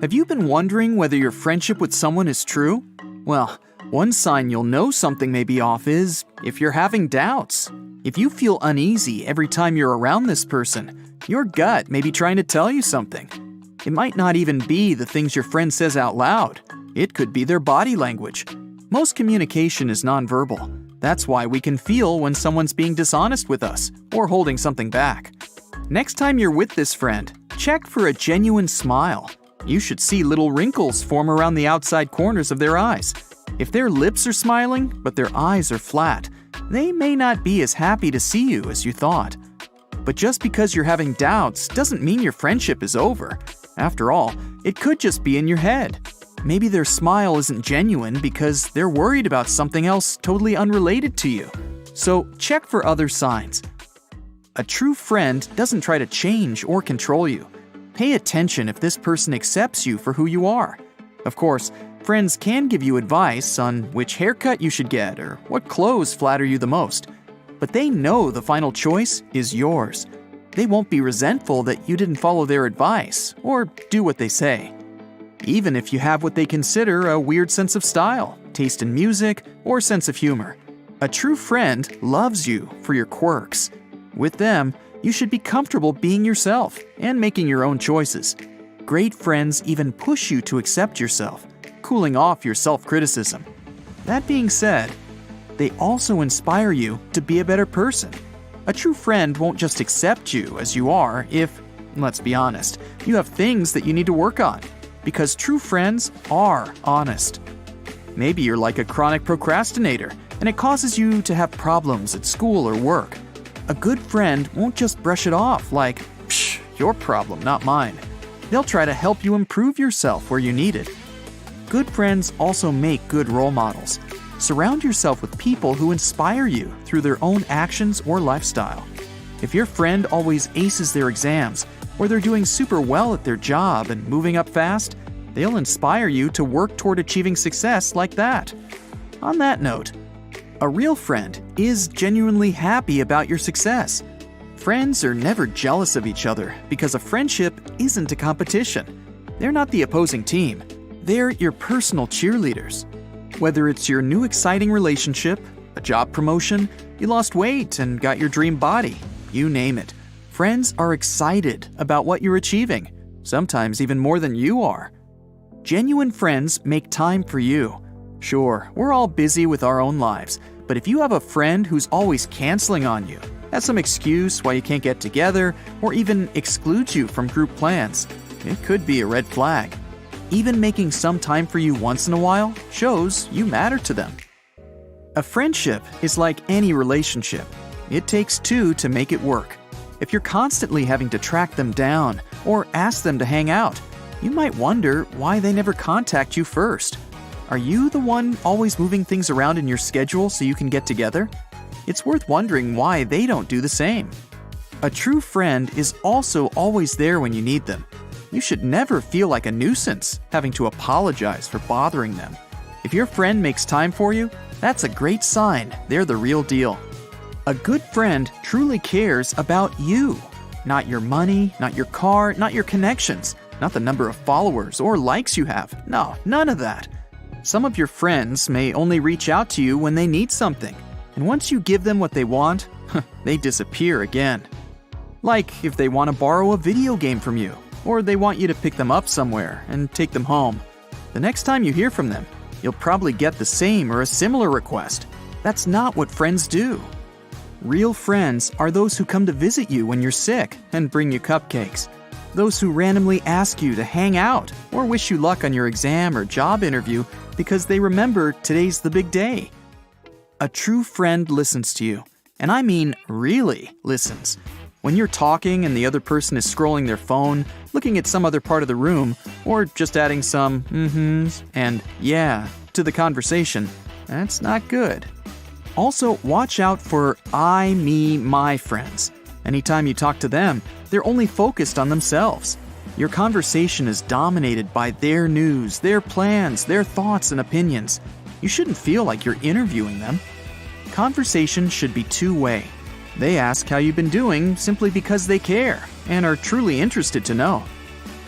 Have you been wondering whether your friendship with someone is true? Well, one sign you'll know something may be off is if you're having doubts. If you feel uneasy every time you're around this person, your gut may be trying to tell you something. It might not even be the things your friend says out loud. It could be their body language. Most communication is nonverbal. That's why we can feel when someone's being dishonest with us or holding something back. Next time you're with this friend, check for a genuine smile. You should see little wrinkles form around the outside corners of their eyes. If their lips are smiling, but their eyes are flat, they may not be as happy to see you as you thought. But just because you're having doubts doesn't mean your friendship is over. After all, it could just be in your head. Maybe their smile isn't genuine because they're worried about something else totally unrelated to you. So check for other signs. A true friend doesn't try to change or control you. Pay attention if this person accepts you for who you are. Of course, friends can give you advice on which haircut you should get or what clothes flatter you the most. But they know the final choice is yours. They won't be resentful that you didn't follow their advice or do what they say. Even if you have what they consider a weird sense of style, taste in music, or sense of humor. A true friend loves you for your quirks. With them, you should be comfortable being yourself and making your own choices. Great friends even push you to accept yourself, cooling off your self-criticism. That being said, they also inspire you to be a better person. A true friend won't just accept you as you are if, let's be honest, you have things that you need to work on, because true friends are honest. Maybe you're like a chronic procrastinator, and it causes you to have problems at school or work. A good friend won't just brush it off like, psh, your problem, not mine. They'll try to help you improve yourself where you need it. Good friends also make good role models. Surround yourself with people who inspire you through their own actions or lifestyle. If your friend always aces their exams, or they're doing super well at their job and moving up fast, they'll inspire you to work toward achieving success like that. On that note, a real friend is genuinely happy about your success. Friends are never jealous of each other because a friendship isn't a competition. They're not the opposing team. They're your personal cheerleaders. Whether it's your new exciting relationship, a job promotion, you lost weight and got your dream body, you name it. Friends are excited about what you're achieving, sometimes even more than you are. Genuine friends make time for you. Sure, we're all busy with our own lives, but if you have a friend who's always canceling on you, has some excuse why you can't get together, or even excludes you from group plans, it could be a red flag. Even making some time for you once in a while shows you matter to them. A friendship is like any relationship. It takes two to make it work. If you're constantly having to track them down or ask them to hang out, you might wonder why they never contact you first. Are you the one always moving things around in your schedule so you can get together? It's worth wondering why they don't do the same. A true friend is also always there when you need them. You should never feel like a nuisance having to apologize for bothering them. If your friend makes time for you, that's a great sign they're the real deal. A good friend truly cares about you. Not your money, not your car, not your connections, not the number of followers or likes you have. No, none of that. Some of your friends may only reach out to you when they need something, and once you give them what they want, they disappear again. Like if they want to borrow a video game from you, or they want you to pick them up somewhere and take them home. The next time you hear from them, you'll probably get the same or a similar request. That's not what friends do. Real friends are those who come to visit you when you're sick and bring you cupcakes. Those who randomly ask you to hang out or wish you luck on your exam or job interview because they remember today's the big day. A true friend listens to you, and I mean really listens. When you're talking and the other person is scrolling their phone, looking at some other part of the room, or just adding some mm-hms and yeah to the conversation, that's not good. Also, watch out for I, me, my friends. Anytime you talk to them, they're only focused on themselves. Your conversation is dominated by their news, their plans, their thoughts and opinions. You shouldn't feel like you're interviewing them. Conversation should be two-way. They ask how you've been doing simply because they care and are truly interested to know.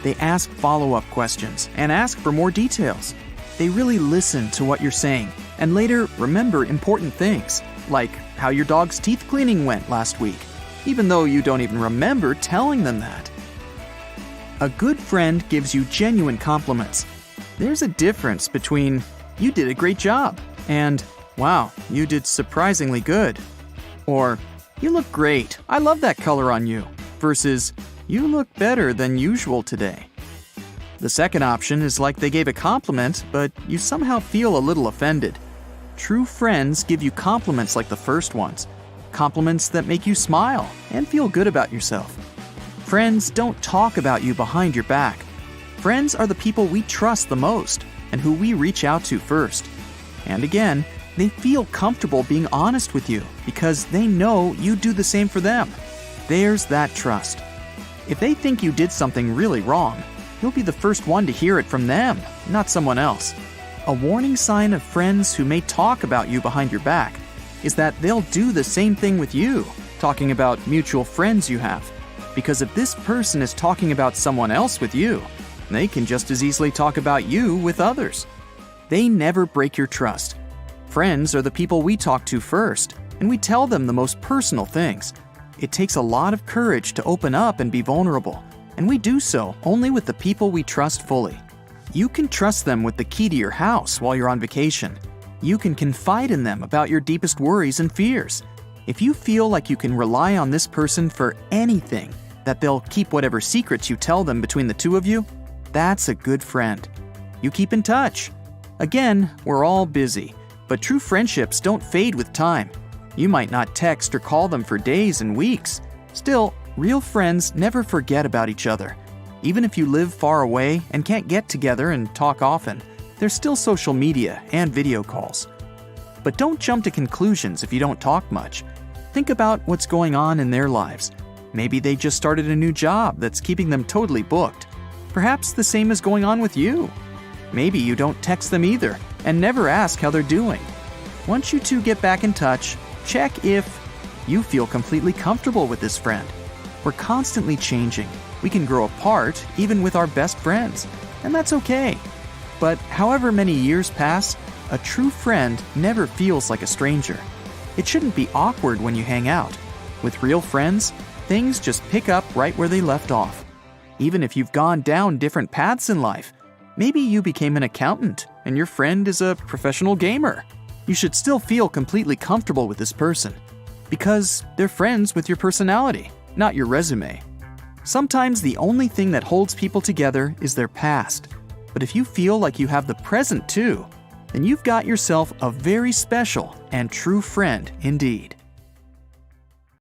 They ask follow-up questions and ask for more details. They really listen to what you're saying and later remember important things, like how your dog's teeth cleaning went last week, even though you don't even remember telling them that. A good friend gives you genuine compliments. There's a difference between "you did a great job" and "wow, you did surprisingly good," or "you look great, I love that color on you," versus "you look better than usual today." The second option is like they gave a compliment, but you somehow feel a little offended. True friends give you compliments like the first ones, compliments that make you smile and feel good about yourself. Friends don't talk about you behind your back. Friends are the people we trust the most and who we reach out to first. And again, they feel comfortable being honest with you because they know you do the same for them. There's that trust. If they think you did something really wrong, you'll be the first one to hear it from them, not someone else. A warning sign of friends who may talk about you behind your back is that they'll do the same thing with you, talking about mutual friends you have. Because if this person is talking about someone else with you, they can just as easily talk about you with others. They never break your trust. Friends are the people we talk to first, and we tell them the most personal things. It takes a lot of courage to open up and be vulnerable, and we do so only with the people we trust fully. You can trust them with the key to your house while you're on vacation. You can confide in them about your deepest worries and fears. If you feel like you can rely on this person for anything, that they'll keep whatever secrets you tell them between the two of you, that's a good friend. You keep in touch. Again, we're all busy, but true friendships don't fade with time. You might not text or call them for days and weeks. Still, real friends never forget about each other. Even if you live far away and can't get together and talk often, there's still social media and video calls. But don't jump to conclusions if you don't talk much. Think about what's going on in their lives. Maybe they just started a new job that's keeping them totally booked. Perhaps the same is going on with you. Maybe you don't text them either and never ask how they're doing. Once you two get back in touch, check if you feel completely comfortable with this friend. We're constantly changing. We can grow apart even with our best friends, and that's okay. But however many years pass, a true friend never feels like a stranger. It shouldn't be awkward when you hang out. With real friends, things just pick up right where they left off. Even if you've gone down different paths in life, maybe you became an accountant and your friend is a professional gamer. You should still feel completely comfortable with this person because they're friends with your personality, not your resume. Sometimes the only thing that holds people together is their past. But if you feel like you have the present too, then you've got yourself a very special and true friend indeed.